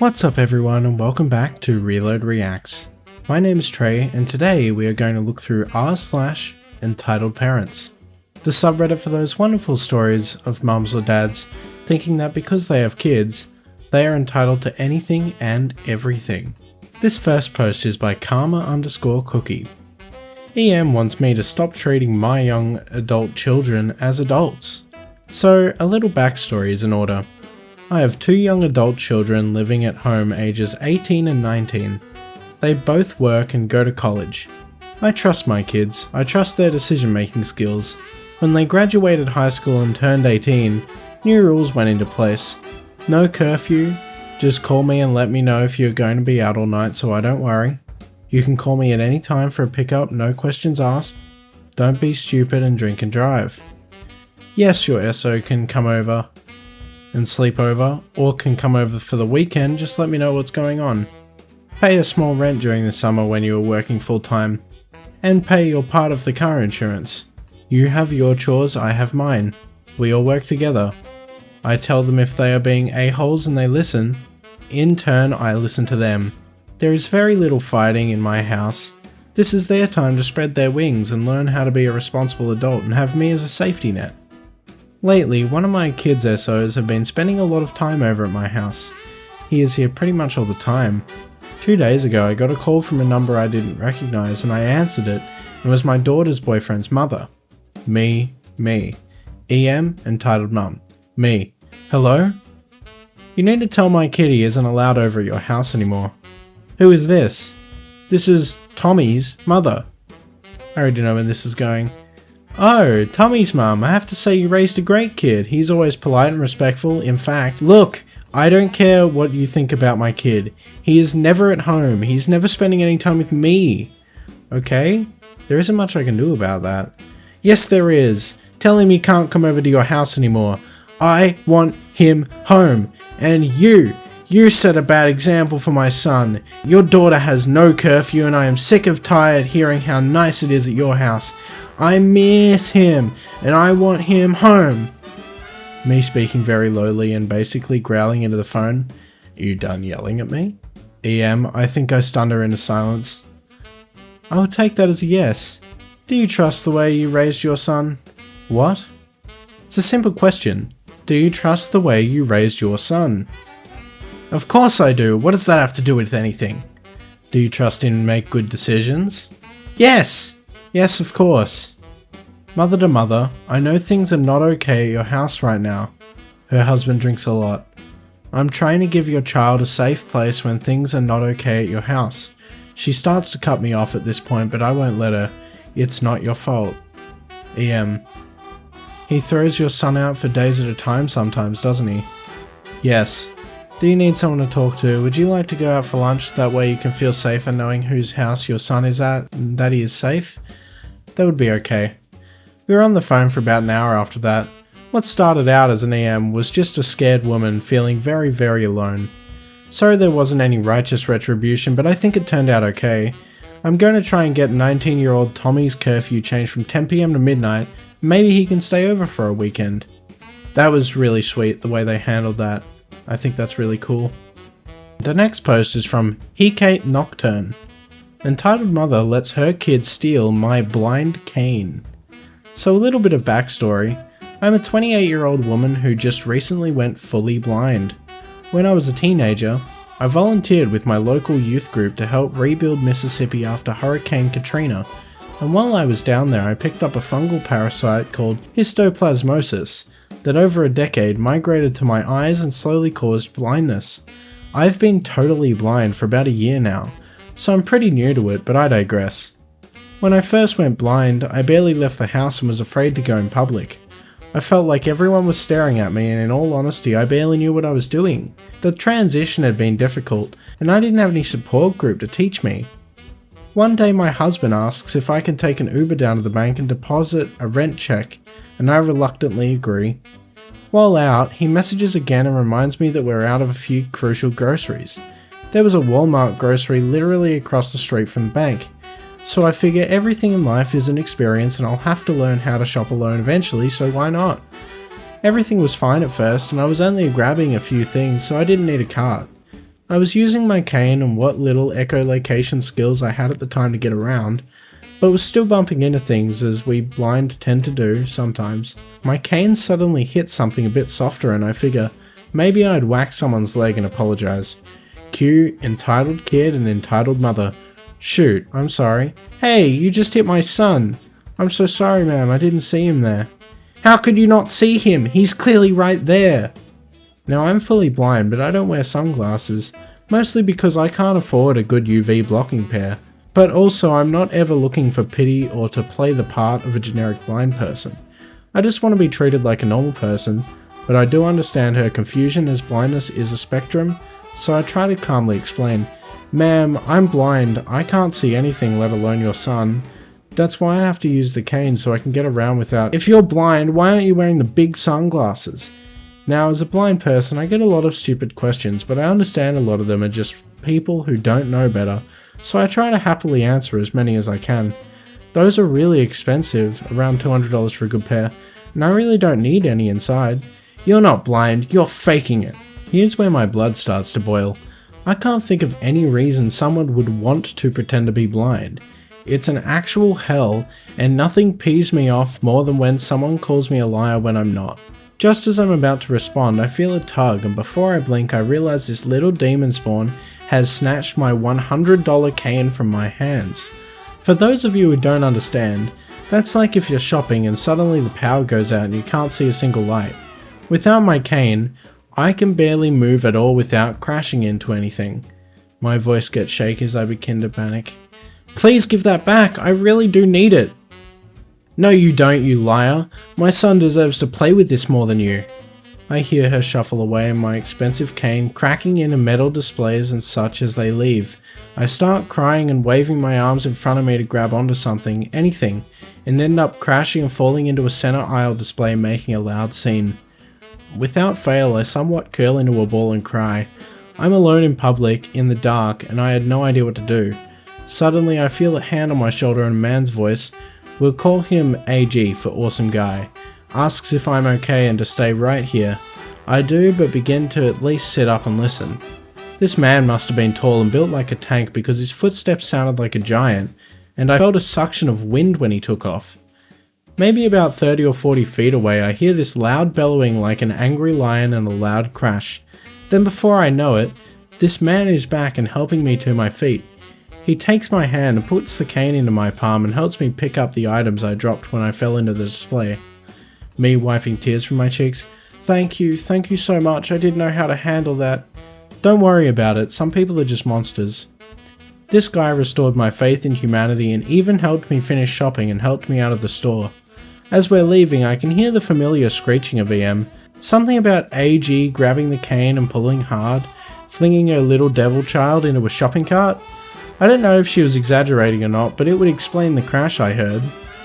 What's up everyone and welcome back to Reload Reacts. My name is Trey and today we are going to look through r/EntitledParents, the subreddit for those wonderful stories of mums or dads thinking that because they have kids, they are entitled to anything and everything. This first post is by Karma_Cookie. EM wants me to stop treating my young adult children as adults. So a little backstory is in order. I have two young adult children living at home ages 18 and 19. They both work and go to college. I trust my kids, I trust their decision making skills. When they graduated high school and turned 18, new rules went into place. No curfew, just call me and let me know if you're going to be out all night so I don't worry. You can call me at any time for a pickup, no questions asked. Don't be stupid and drink and drive. Yes, your SO can come over and sleep over, or can come over for the weekend, just let me know what's going on. Pay a small rent during the summer when you are working full time, and pay your part of the car insurance. You have your chores, I have mine. We all work together. I tell them if they are being a-holes and they listen. In turn, I listen to them. There is very little fighting in my house. This is their time to spread their wings and learn how to be a responsible adult and have me as a safety net. Lately, one of my kids' SOs have been spending a lot of time over at my house. He is here pretty much all the time. 2 days ago I got a call from a number I didn't recognize and I answered it, and it was my daughter's boyfriend's mother. Me. EM, entitled mum. Me. Hello? You need to tell my kid he isn't allowed over at your house anymore. Who is this? This is Tommy's mother. I already know where this is going. Oh, Tommy's mum, I have to say you raised a great kid. He's always polite and respectful. In fact, look, I don't care what you think about my kid. He is never at home. He's never spending any time with me. Okay? There isn't much I can do about that. Yes, there is. Tell him he can't come over to your house anymore. I want him home. And you set a bad example for my son. Your daughter has no curfew and I am sick of tired hearing how nice it is at your house. I miss him, and I want him home. Me speaking very lowly and basically growling into the phone. Are you done yelling at me? EM, I think I stunned her into silence. I will take that as a yes. Do you trust the way you raised your son? What? It's a simple question. Do you trust the way you raised your son? Of course I do. What does that have to do with anything? Do you trust him to make good decisions? Yes! Yes, of course. Mother to mother, I know things are not okay at your house right now. Her husband drinks a lot. I'm trying to give your child a safe place when things are not okay at your house. She starts to cut me off at this point, but I won't let her. It's not your fault. EM. He throws your son out for days at a time sometimes, doesn't he? Yes. Do you need someone to talk to? Would you like to go out for lunch? That way you can feel safer knowing whose house your son is at and that he is safe? That would be okay. We were on the phone for about an hour after that. What started out as an EM was just a scared woman feeling very, very alone. Sorry there wasn't any righteous retribution, but I think it turned out okay. I'm going to try and get 19-year-old Tommy's curfew changed from 10 PM to midnight. Maybe he can stay over for a weekend. That was really sweet the way they handled that. I think that's really cool. The next post is from Hecate Nocturne. Entitled mother lets her kid steal my blind cane. So a little bit of backstory. I'm a 28-year-old woman who just recently went fully blind. When I was a teenager, I volunteered with my local youth group to help rebuild Mississippi after Hurricane Katrina, and while I was down there I picked up a fungal parasite called histoplasmosis that over a decade migrated to my eyes and slowly caused blindness. I've been totally blind for about a year now, so I'm pretty new to it, but I digress. When I first went blind, I barely left the house and was afraid to go in public. I felt like everyone was staring at me and in all honesty I barely knew what I was doing. The transition had been difficult and I didn't have any support group to teach me. One day my husband asks if I can take an Uber down to the bank and deposit a rent check, and I reluctantly agree. While out, he messages again and reminds me that we're out of a few crucial groceries. There was a Walmart grocery literally across the street from the bank, so I figure everything in life is an experience and I'll have to learn how to shop alone eventually, so why not? Everything was fine at first and I was only grabbing a few things, so I didn't need a cart. I was using my cane and what little echolocation skills I had at the time to get around, but was still bumping into things as we blind tend to do sometimes. My cane suddenly hit something a bit softer and I figure maybe I'd whack someone's leg and apologise. Cue entitled kid and entitled mother. Shoot, I'm sorry. Hey, you just hit my son. I'm so sorry, ma'am, I didn't see him there. How could you not see him? He's clearly right there. Now I'm fully blind, but I don't wear sunglasses, mostly because I can't afford a good UV blocking pair. But also I'm not ever looking for pity or to play the part of a generic blind person. I just want to be treated like a normal person, but I do understand her confusion as blindness is a spectrum, so I try to calmly explain, "Ma'am, I'm blind, I can't see anything, let alone your son. That's why I have to use the cane so I can get around without— If you're blind, why aren't you wearing the big sunglasses?" Now, as a blind person, I get a lot of stupid questions, but I understand a lot of them are just people who don't know better, so I try to happily answer as many as I can. Those are really expensive, around $200 for a good pair, and I really don't need any inside. You're not blind, you're faking it. Here's where my blood starts to boil. I can't think of any reason someone would want to pretend to be blind. It's an actual hell, and nothing pees me off more than when someone calls me a liar when I'm not. Just as I'm about to respond, I feel a tug, and before I blink I realise this little demon spawn has snatched my $100 cane from my hands. For those of you who don't understand, that's like if you're shopping and suddenly the power goes out and you can't see a single light. Without my cane, I can barely move at all without crashing into anything. My voice gets shaky as I begin to panic. Please give that back, I really do need it. No you don't, you liar. My son deserves to play with this more than you. I hear her shuffle away and my expensive cane cracking into metal displays and such as they leave. I start crying and waving my arms in front of me to grab onto something, anything, and end up crashing and falling into a center aisle display making a loud scene. Without fail, I somewhat curl into a ball and cry. I'm alone in public, in the dark, and I had no idea what to do. Suddenly I feel a hand on my shoulder and a man's voice, we'll call him AG for awesome guy, asks if I'm okay and to stay right here. I do, but begin to at least sit up and listen. This man must have been tall and built like a tank because his footsteps sounded like a giant, and I felt a suction of wind when he took off. Maybe about 30 or 40 feet away I hear this loud bellowing like an angry lion and a loud crash. Then before I know it, this man is back and helping me to my feet. He takes my hand and puts the cane into my palm and helps me pick up the items I dropped when I fell into the display. Me wiping tears from my cheeks. Thank you so much, I didn't know how to handle that. Don't worry about it, some people are just monsters. This guy restored my faith in humanity and even helped me finish shopping and helped me out of the store. As we're leaving, I can hear the familiar screeching of EM. Something about AG grabbing the cane and pulling hard, flinging her little devil child into a shopping cart. I don't know if she was exaggerating or not, but it would explain the crash I heard.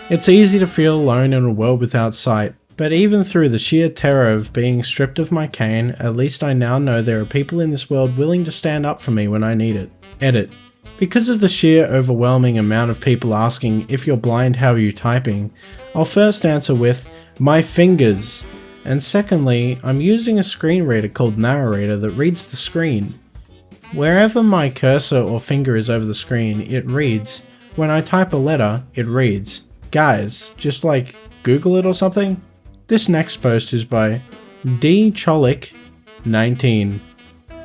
It's easy to feel alone in a world without sight, but even through the sheer terror of being stripped of my cane, at least I now know there are people in this world willing to stand up for me when I need it. Edit. Because of the sheer overwhelming amount of people asking, if you're blind, how are you typing? I'll first answer with, my fingers. And secondly, I'm using a screen reader called Narrator that reads the screen. Wherever my cursor or finger is over the screen, it reads. When I type a letter, it reads. Guys, just like Google it or something? This next post is by D. Cholik, 19.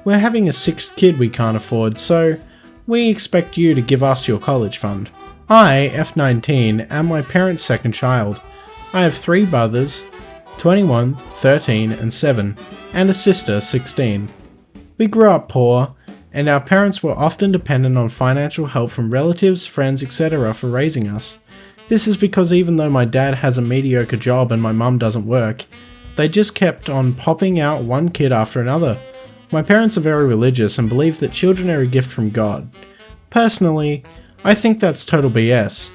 We're having a sixth kid we can't afford, so we expect you to give us your college fund. I, F19, am my parents' second child. I have 3 brothers, 21, 13 and 7, and a sister, 16. We grew up poor, and our parents were often dependent on financial help from relatives, friends, etc. for raising us. This is because even though my dad has a mediocre job and my mum doesn't work, they just kept on popping out one kid after another. My parents are very religious and believe that children are a gift from God. Personally, I think that's total BS.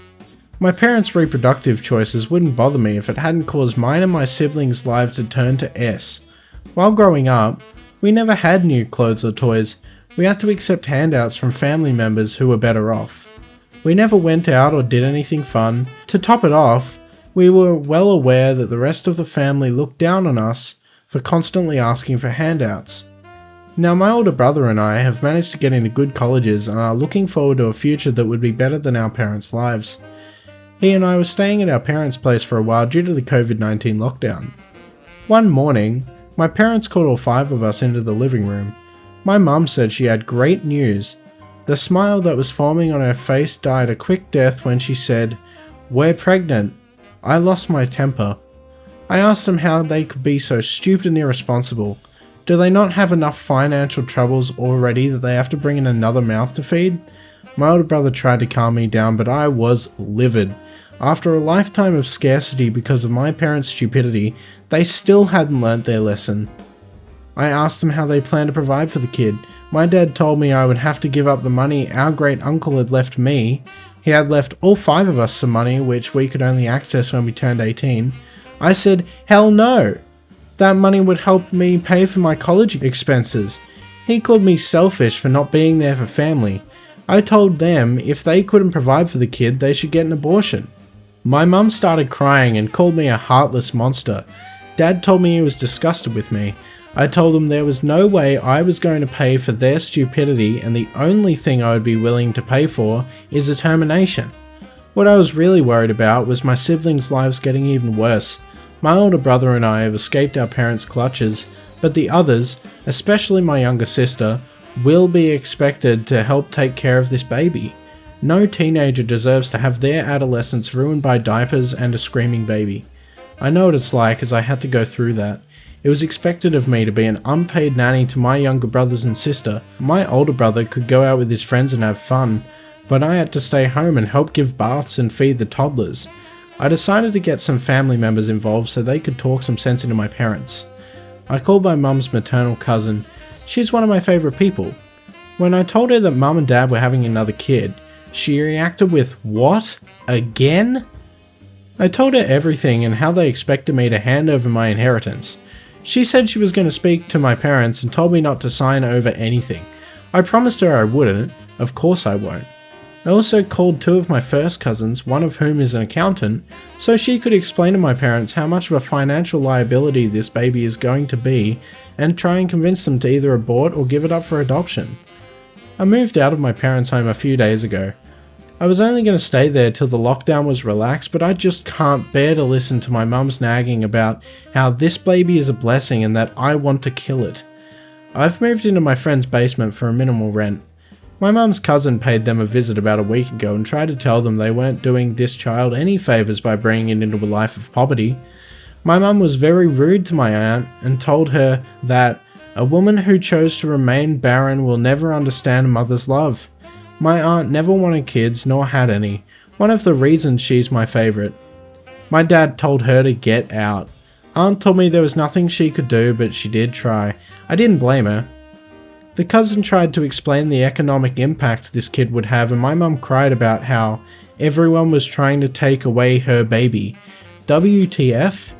My parents' reproductive choices wouldn't bother me if it hadn't caused mine and my siblings' lives to turn to S. While growing up, we never had new clothes or toys. We had to accept handouts from family members who were better off. We never went out or did anything fun. To top it off, we were well aware that the rest of the family looked down on us for constantly asking for handouts. Now my older brother and I have managed to get into good colleges and are looking forward to a future that would be better than our parents' lives. He and I were staying at our parents' place for a while due to the COVID-19 lockdown. One morning, my parents called all 5 of us into the living room. My mum said she had great news. The smile that was forming on her face died a quick death when she said, "We're pregnant." I lost my temper. I asked them how they could be so stupid and irresponsible. Do they not have enough financial troubles already that they have to bring in another mouth to feed? My older brother tried to calm me down, but I was livid. After a lifetime of scarcity because of my parents' stupidity, they still hadn't learnt their lesson. I asked them how they planned to provide for the kid. My dad told me I would have to give up the money our great uncle had left me. He had left all 5 of us some money which we could only access when we turned 18. I said, hell no! That money would help me pay for my college expenses. He called me selfish for not being there for family. I told them if they couldn't provide for the kid, they should get an abortion. My mum started crying and called me a heartless monster. Dad told me he was disgusted with me. I told them there was no way I was going to pay for their stupidity, and the only thing I would be willing to pay for is a termination. What I was really worried about was my siblings' lives getting even worse. My older brother and I have escaped our parents' clutches, but the others, especially my younger sister, will be expected to help take care of this baby. No teenager deserves to have their adolescence ruined by diapers and a screaming baby. I know what it's like, as I had to go through that. It was expected of me to be an unpaid nanny to my younger brothers and sister. My older brother could go out with his friends and have fun, but I had to stay home and help give baths and feed the toddlers. I decided to get some family members involved so they could talk some sense into my parents. I called my mum's maternal cousin. She's one of my favourite people. When I told her that mum and dad were having another kid, she reacted with, "What? Again?" I told her everything and how they expected me to hand over my inheritance. She said she was going to speak to my parents and told me not to sign over anything. I promised her I wouldn't. Of course I won't. I also called 2 of my first cousins, one of whom is an accountant, so she could explain to my parents how much of a financial liability this baby is going to be and try and convince them to either abort or give it up for adoption. I moved out of my parents' home a few days ago. I was only going to stay there till the lockdown was relaxed, but I just can't bear to listen to my mum's nagging about how this baby is a blessing and that I want to kill it. I've moved into my friend's basement for a minimal rent. My mum's cousin paid them a visit about a week ago and tried to tell them they weren't doing this child any favours by bringing it into a life of poverty. My mum was very rude to my aunt and told her that a woman who chose to remain barren will never understand a mother's love. My aunt never wanted kids nor had any, one of the reasons she's my favourite. My dad told her to get out. Aunt told me there was nothing she could do, but she did try. I didn't blame her. The cousin tried to explain the economic impact this kid would have, and my mum cried about how everyone was trying to take away her baby. WTF?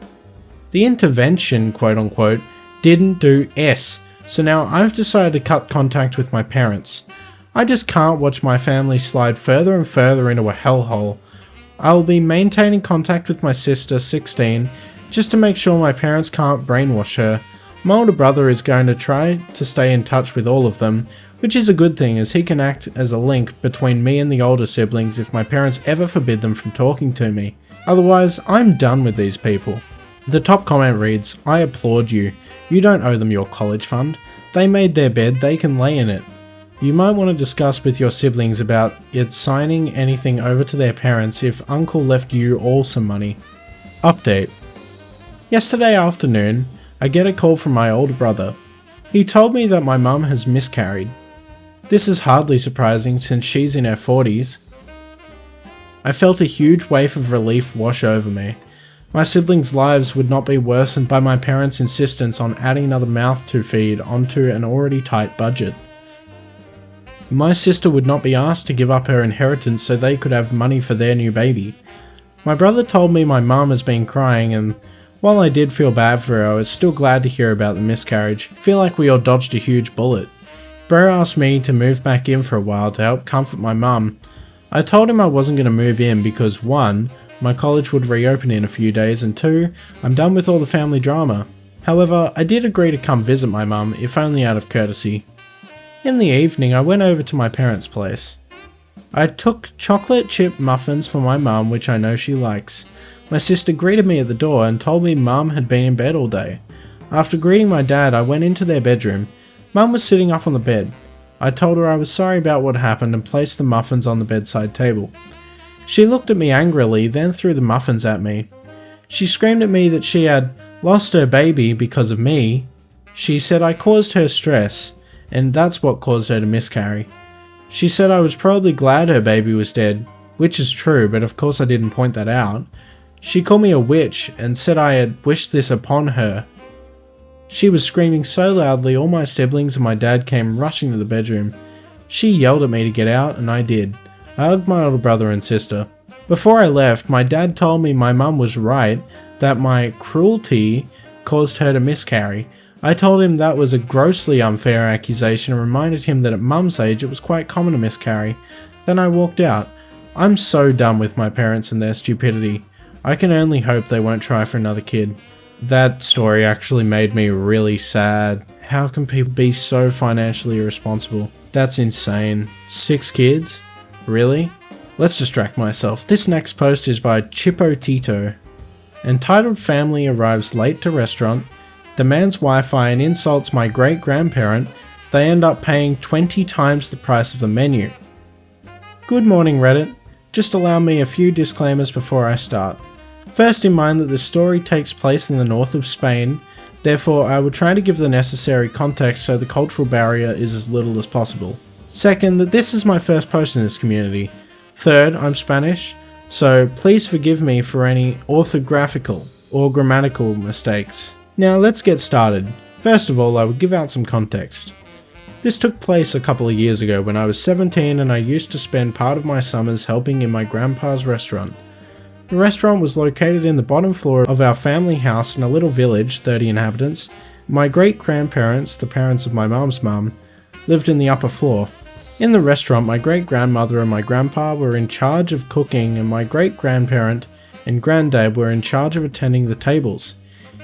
The intervention, quote unquote, didn't do S, so now I've decided to cut contact with my parents. I just can't watch my family slide further and further into a hellhole. I will be maintaining contact with my sister, 16, just to make sure my parents can't brainwash her. My older brother is going to try to stay in touch with all of them, which is a good thing as he can act as a link between me and the older siblings if my parents ever forbid them from talking to me. Otherwise, I'm done with these people. The top comment reads, "I applaud you. You don't owe them your college fund. They made their bed, they can lay in it. You might want to discuss with your siblings about it signing anything over to their parents if uncle left you all some money." Update. Yesterday afternoon, I get a call from my older brother. He told me that my mum has miscarried. This is hardly surprising since she's in her 40s. I felt a huge wave of relief wash over me. My siblings' lives would not be worsened by my parents' insistence on adding another mouth to feed onto an already tight budget. My sister would not be asked to give up her inheritance so they could have money for their new baby. My brother told me my mum has been crying, and while I did feel bad for her, I was still glad to hear about the miscarriage. Feel like we all dodged a huge bullet. Bro asked me to move back in for a while to help comfort my mum. I told him I wasn't going to move in because 1, my college would reopen in a few days, and 2, I'm done with all the family drama. However, I did agree to come visit my mum, if only out of courtesy. In the evening, I went over to my parents' place. I took chocolate chip muffins for my mum, which I know she likes. My sister greeted me at the door and told me mum had been in bed all day. After greeting my dad, I went into their bedroom. Mum was sitting up on the bed. I told her I was sorry about what happened and placed the muffins on the bedside table. She looked at me angrily, then threw the muffins at me. She screamed at me that she had lost her baby because of me. She said I caused her stress, and that's what caused her to miscarry. She said I was probably glad her baby was dead, which is true, but of course I didn't point that out. She called me a witch and said I had wished this upon her. She was screaming so loudly all my siblings and my dad came rushing to the bedroom. She yelled at me to get out and I did. I hugged my older brother and sister. Before I left, my dad told me my mum was right, that my cruelty caused her to miscarry. I told him that was a grossly unfair accusation and reminded him that at mum's age it was quite common to miscarry. Then I walked out. I'm so done with my parents and their stupidity. I can only hope they won't try for another kid. That story actually made me really sad. How can people be so financially irresponsible? That's insane. 6 kids? Really? Let's distract myself. This next post is by Chipotito. Entitled family arrives late to restaurant, demands Wi-Fi and insults my great-grandparent. They end up paying 20 times the price of the menu. Good morning, Reddit. Just allow me a few disclaimers before I start. First, in mind that the story takes place in the north of Spain, therefore I will try to give the necessary context so the cultural barrier is as little as possible. Second, that this is my first post in this community. Third, I'm Spanish, so please forgive me for any orthographical or grammatical mistakes. Now let's get started. First of all, I will give out some context. This took place a couple of years ago when I was 17 and I used to spend part of my summers helping in my grandpa's restaurant. The restaurant was located in the bottom floor of our family house in a little village, 30 inhabitants. My great-grandparents, the parents of my mum's mum, lived in the upper floor. In the restaurant, my great-grandmother and my grandpa were in charge of cooking and my great-grandparent and granddad were in charge of attending the tables.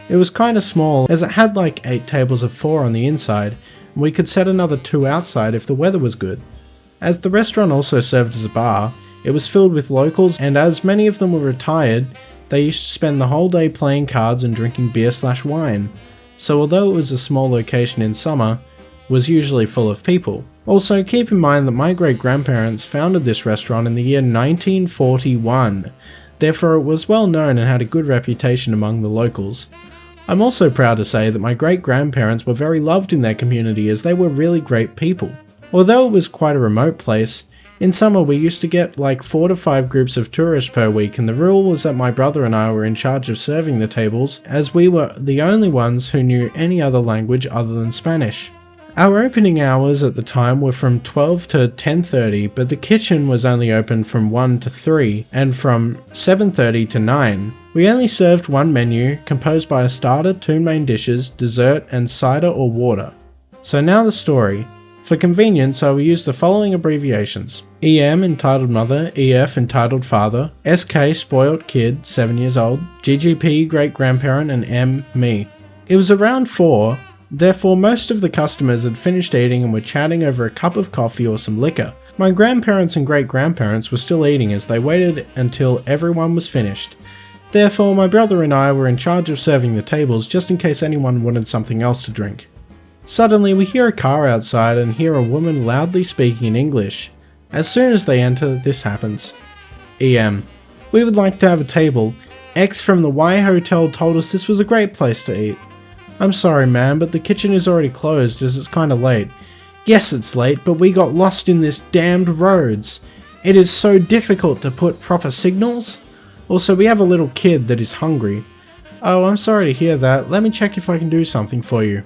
It was kinda small as it had like 8 tables of 4 on the inside and we could set another 2 outside if the weather was good. As the restaurant also served as a bar, it was filled with locals and as many of them were retired, they used to spend the whole day playing cards and drinking beer/wine. So although it was a small location in summer, it was usually full of people. Also keep in mind that my great-grandparents founded this restaurant in the year 1941, therefore it was well known and had a good reputation among the locals. I'm also proud to say that my great-grandparents were very loved in their community as they were really great people. Although it was quite a remote place, in summer we used to get like 4 to 5 groups of tourists per week and the rule was that my brother and I were in charge of serving the tables as we were the only ones who knew any other language other than Spanish. Our opening hours at the time were from 12 to 10:30 but the kitchen was only open from 1 to 3 and from 7:30 to 9. We only served one menu composed by a starter, 2 main dishes, dessert and cider or water. So now the story. For convenience, I will use the following abbreviations. EM, entitled mother, EF, entitled father, SK, spoiled kid, 7 years old, GGP, great-grandparent, and M, me. It was around 4, therefore most of the customers had finished eating and were chatting over a cup of coffee or some liquor. My grandparents and great-grandparents were still eating as they waited until everyone was finished. Therefore, my brother and I were in charge of serving the tables just in case anyone wanted something else to drink. Suddenly we hear a car outside and hear a woman loudly speaking in English. As soon as they enter, this happens. EM. We would like to have a table. X from the Y Hotel told us this was a great place to eat. I'm sorry ma'am, but the kitchen is already closed as it's kinda late. Yes, it's late, but we got lost in this damned roads. It is so difficult to put proper signals. Also, we have a little kid that is hungry. Oh, I'm sorry to hear that. Let me check if I can do something for you.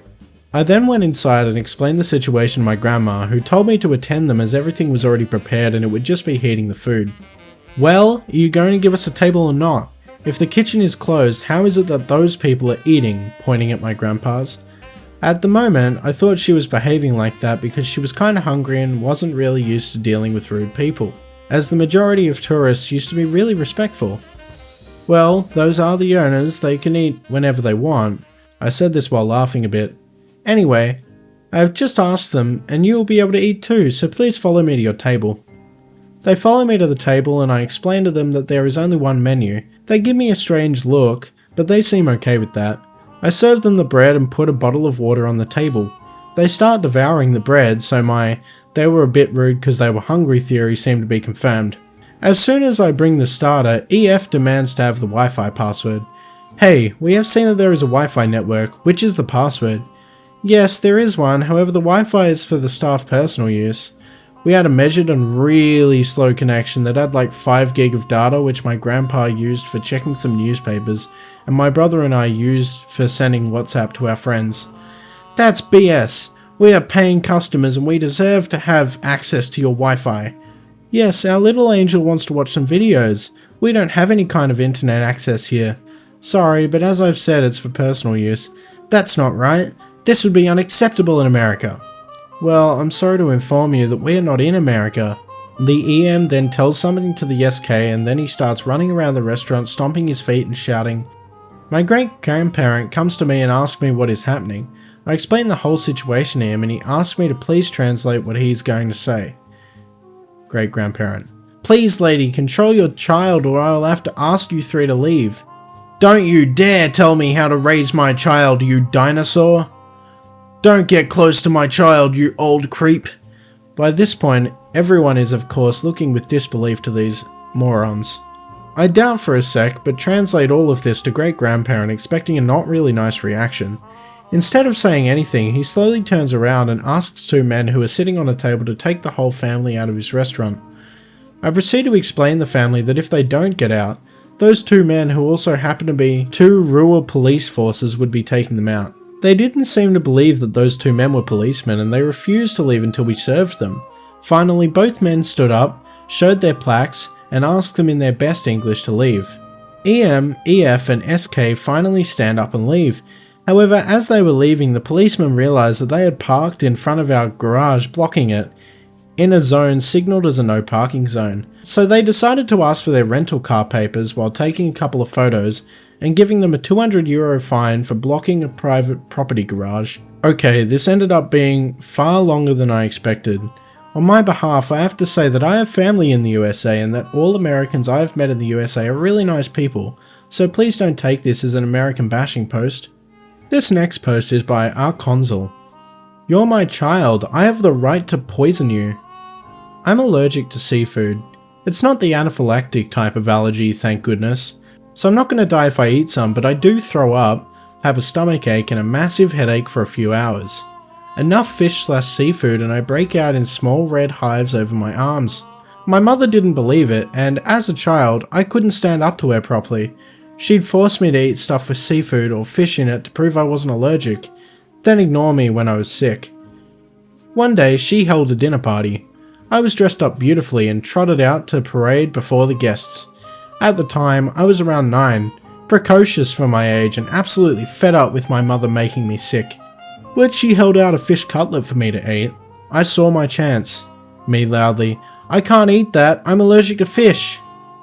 I then went inside and explained the situation to my grandma, who told me to attend them as everything was already prepared and it would just be heating the food. Well, are you going to give us a table or not? If the kitchen is closed, how is it that those people are eating? Pointing at my grandpa's. At the moment, I thought she was behaving like that because she was kinda hungry and wasn't really used to dealing with rude people, as the majority of tourists used to be really respectful. Well, those are the owners, they can eat whenever they want. I said this while laughing a bit. Anyway, I have just asked them and you will be able to eat too, so please follow me to your table. They follow me to the table and I explain to them that there is only one menu. They give me a strange look, but they seem okay with that. I serve them the bread and put a bottle of water on the table. They start devouring the bread, so my "they were a bit rude because they were hungry" theory seemed to be confirmed. As soon as I bring the starter, EF demands to have the Wi-Fi password. Hey, we have seen that there is a Wi-Fi network. Which is the password? Yes, there is one, however the Wi-Fi is for the staff personal use. We had a measured and really slow connection that had like 5 gig of data, which my grandpa used for checking some newspapers, and my brother and I used for sending WhatsApp to our friends. That's BS. We are paying customers and we deserve to have access to your Wi-Fi. Yes, our little angel wants to watch some videos. We don't have any kind of internet access here. Sorry, but as I've said, it's for personal use. That's not right. This would be unacceptable in America. Well, I'm sorry to inform you that we are not in America. The EM then tells something to the SK and then he starts running around the restaurant stomping his feet and shouting. My great-grandparent comes to me and asks me what is happening. I explain the whole situation to him and he asks me to please translate what he's going to say. Great-grandparent. Please lady, control your child or I'll have to ask you three to leave. Don't you dare tell me how to raise my child, you dinosaur! Don't get close to my child, you old creep! By this point, everyone is of course looking with disbelief to these morons. I doubt for a sec, but translate all of this to great-grandparent expecting a not really nice reaction. Instead of saying anything, he slowly turns around and asks two men who are sitting on a table to take the whole family out of his restaurant. I proceed to explain the family that if they don't get out, those two men who also happen to be two rural police forces would be taking them out. They didn't seem to believe that those two men were policemen and they refused to leave until we served them. Finally, both men stood up, showed their plaques, and asked them in their best English to leave. EM, EF, and SK finally stand up and leave. However, as they were leaving, the policemen realised that they had parked in front of our garage, blocking it, in a zone signalled as a no parking zone. So they decided to ask for their rental car papers while taking a couple of photos and giving them a €200 fine for blocking a private property garage. Okay, this ended up being far longer than I expected. On my behalf, I have to say that I have family in the USA and that all Americans I have met in the USA are really nice people, so please don't take this as an American bashing post. This next post is by our consul. You're my child, I have the right to poison you. I'm allergic to seafood. It's not the anaphylactic type of allergy, thank goodness. So I'm not going to die if I eat some, but I do throw up, have a stomach ache and a massive headache for a few hours. Enough fish/seafood and I break out in small red hives over my arms. My mother didn't believe it, and as a child, I couldn't stand up to her properly. She'd force me to eat stuff with seafood or fish in it to prove I wasn't allergic, then ignore me when I was sick. One day, she held a dinner party. I was dressed up beautifully and trotted out to parade before the guests. At the time, I was around 9, precocious for my age and absolutely fed up with my mother making me sick. When she held out a fish cutlet for me to eat, I saw my chance. Me loudly, I can't eat that, I'm allergic to fish.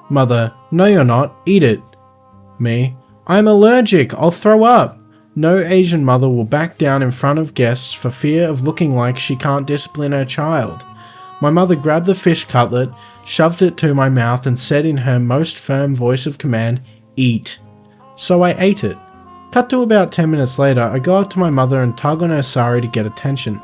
Mother, no you're not, eat it. Me, I'm allergic, I'll throw up. No Asian mother will back down in front of guests for fear of looking like she can't discipline her child. My mother grabbed the fish cutlet, shoved it to my mouth and said in her most firm voice of command, eat. So I ate it. Cut to about 10 minutes later, I go up to my mother and tug on her sari to get attention.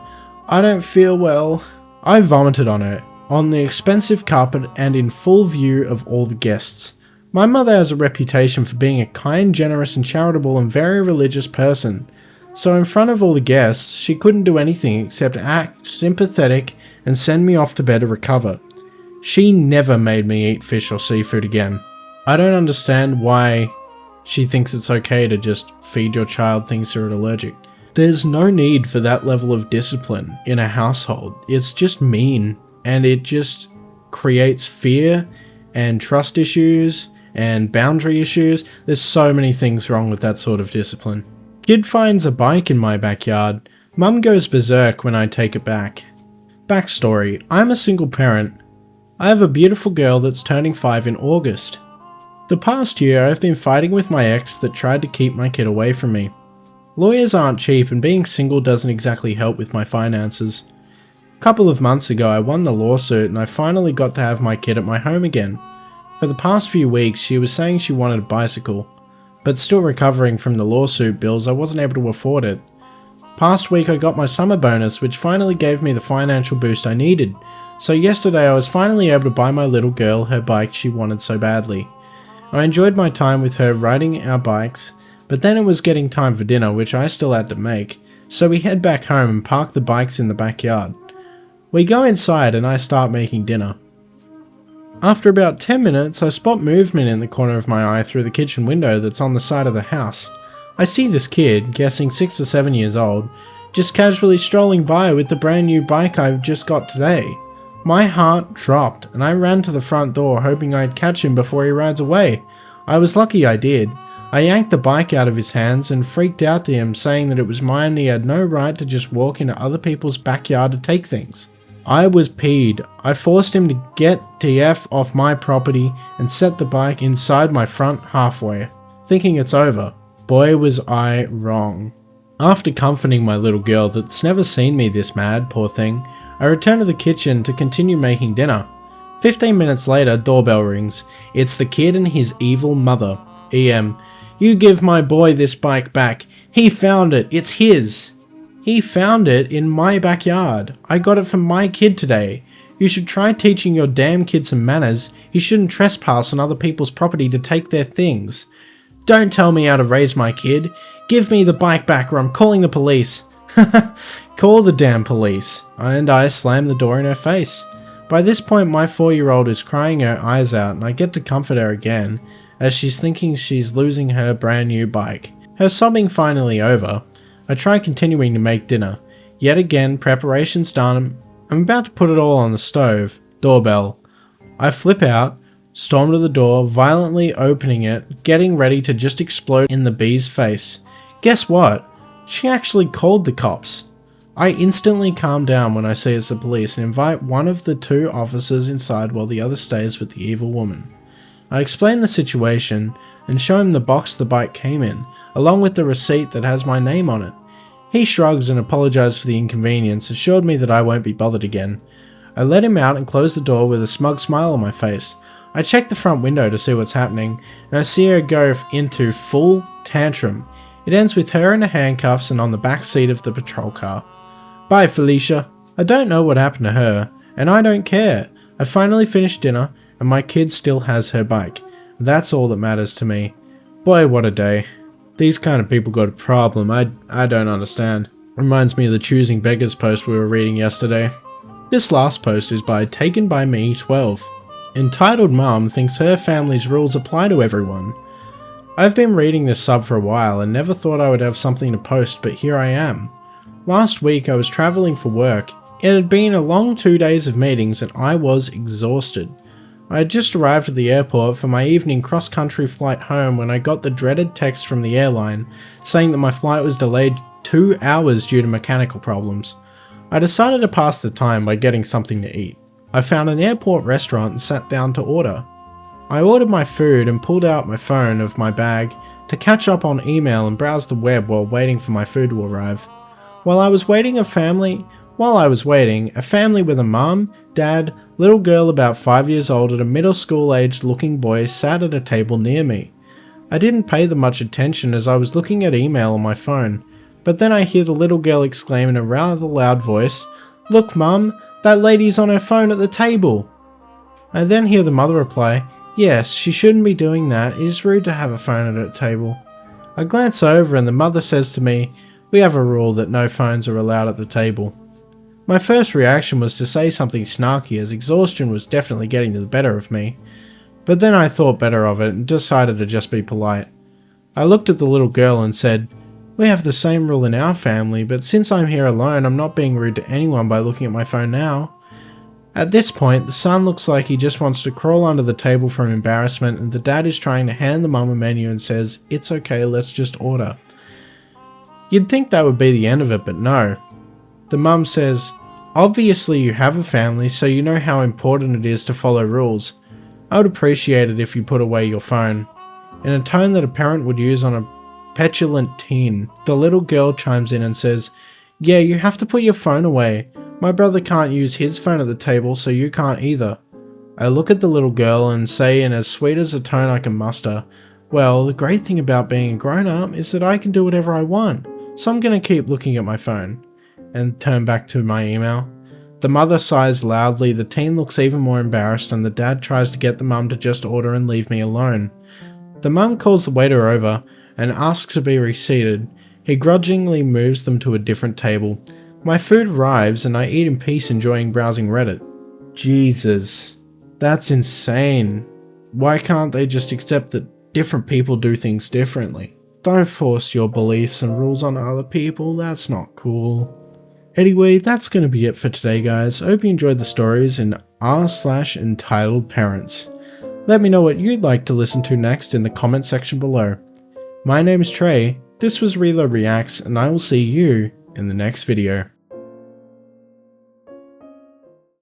I don't feel well. I vomited on her, on the expensive carpet and in full view of all the guests. My mother has a reputation for being a kind, generous and charitable and very religious person. So in front of all the guests, she couldn't do anything except act sympathetic and send me off to bed to recover. She never made me eat fish or seafood again. I don't understand why she thinks it's okay to just feed your child things that are allergic. There's no need for that level of discipline in a household. It's just mean, and it just creates fear and trust issues and boundary issues. There's so many things wrong with that sort of discipline. Kid finds a bike in my backyard. Mum goes berserk when I take it back. Backstory, I'm a single parent. I have a beautiful girl that's turning 5 in August. The past year I've been fighting with my ex that tried to keep my kid away from me. Lawyers aren't cheap and being single doesn't exactly help with my finances. A couple of months ago I won the lawsuit and I finally got to have my kid at my home again. For the past few weeks she was saying she wanted a bicycle, but still recovering from the lawsuit bills I wasn't able to afford it. Past week I got my summer bonus which finally gave me the financial boost I needed, so yesterday I was finally able to buy my little girl her bike she wanted so badly. I enjoyed my time with her riding our bikes, but then it was getting time for dinner which I still had to make, so we head back home and park the bikes in the backyard. We go inside and I start making dinner. After about 10 minutes I spot movement in the corner of my eye through the kitchen window that's on the side of the house. I see this kid, guessing 6 or 7 years old, just casually strolling by with the brand new bike I just got today. My heart dropped and I ran to the front door hoping I'd catch him before he rides away. I was lucky I did. I yanked the bike out of his hands and freaked out to him, saying that it was mine and he had no right to just walk into other people's backyard to take things. I was peed. I forced him to get TF off my property and set the bike inside my front halfway, thinking it's over. Boy was I wrong. After comforting my little girl that's never seen me this mad, poor thing, I return to the kitchen to continue making dinner. 15 minutes later, doorbell rings. It's the kid and his evil mother. EM, you give my boy this bike back. He found it. It's his. He found it in my backyard. I got it from my kid today. You should try teaching your damn kid some manners. You shouldn't trespass on other people's property to take their things. Don't tell me how to raise my kid. Give me the bike back or I'm calling the police. Call the damn police. And I slam the door in her face. By this point my 4-year-old is crying her eyes out and I get to comfort her again as she's thinking she's losing her brand new bike. Her sobbing finally over, I try continuing to make dinner. Yet again, preparations done. I'm about to put it all on the stove. Doorbell. I flip out, storm to the door, violently opening it, getting ready to just explode in the bee's face. Guess what? She actually called the cops. I instantly calm down when I see it's the police and invite one of the 2 officers inside while the other stays with the evil woman. I explain the situation and show him the box the bike came in, along with the receipt that has my name on it. He shrugs and apologized for the inconvenience, assured me that I won't be bothered again. I let him out and close the door with a smug smile on my face. I check the front window to see what's happening, and I see her go into full tantrum. It ends with her in the handcuffs and on the back seat of the patrol car. Bye, Felicia. I don't know what happened to her, and I don't care. I finally finished dinner, and my kid still has her bike. That's all that matters to me. Boy, what a day. These kind of people got a problem. I don't understand. Reminds me of the choosing beggars post we were reading yesterday. This last post is by Taken By Me 12. Entitled Mum thinks her family's rules apply to everyone. I've been reading this sub for a while and never thought I would have something to post, but here I am. Last week I was travelling for work. It had been a long 2 days of meetings and I was exhausted. I had just arrived at the airport for my evening cross-country flight home when I got the dreaded text from the airline saying that my flight was delayed 2 hours due to mechanical problems. I decided to pass the time by getting something to eat. I found an airport restaurant and sat down to order. I ordered my food and pulled out my phone of my bag to catch up on email and browse the web while waiting for my food to arrive. While I was waiting, a family with a mum, dad, little girl about 5 years old and a middle school aged looking boy sat at a table near me. I didn't pay them much attention as I was looking at email on my phone, but then I hear the little girl exclaim in a rather loud voice, "Look mum, that lady's on her phone at the table." I then hear the mother reply, "Yes, she shouldn't be doing that, it is rude to have a phone at a table." I glance over and the mother says to me, "We have a rule that no phones are allowed at the table." My first reaction was to say something snarky as exhaustion was definitely getting the better of me, but then I thought better of it and decided to just be polite. I looked at the little girl and said, "We have the same rule in our family, but since I'm here alone I'm not being rude to anyone by looking at my phone now." At this point, the son looks like he just wants to crawl under the table from embarrassment and the dad is trying to hand the mum a menu and says, "It's okay, let's just order." You'd think that would be the end of it, but no. The mum says, "Obviously you have a family, so you know how important it is to follow rules. I would appreciate it if you put away your phone," in a tone that a parent would use on a petulant teen. The little girl chimes in and says, "Yeah, you have to put your phone away. My brother can't use his phone at the table, so you can't either." I look at the little girl and say in as sweet as a tone I can muster, "Well, the great thing about being a grown-up is that I can do whatever I want, so I'm gonna keep looking at my phone," and turn back to my email. The mother sighs loudly, the teen looks even more embarrassed, and the dad tries to get the mum to just order and leave me alone. The mum calls the waiter over and asks to be reseated. He grudgingly moves them to a different table. My food arrives and I eat in peace, enjoying browsing Reddit. Jesus, that's insane. Why can't they just accept that different people do things differently? Don't force your beliefs and rules on other people, that's not cool. Anyway, that's going to be it for today, guys. I hope you enjoyed the stories in r/EntitledParents. Let me know what you'd like to listen to next in the comment section below. My name is Trey, this was Relo Reacts, and I will see you in the next video.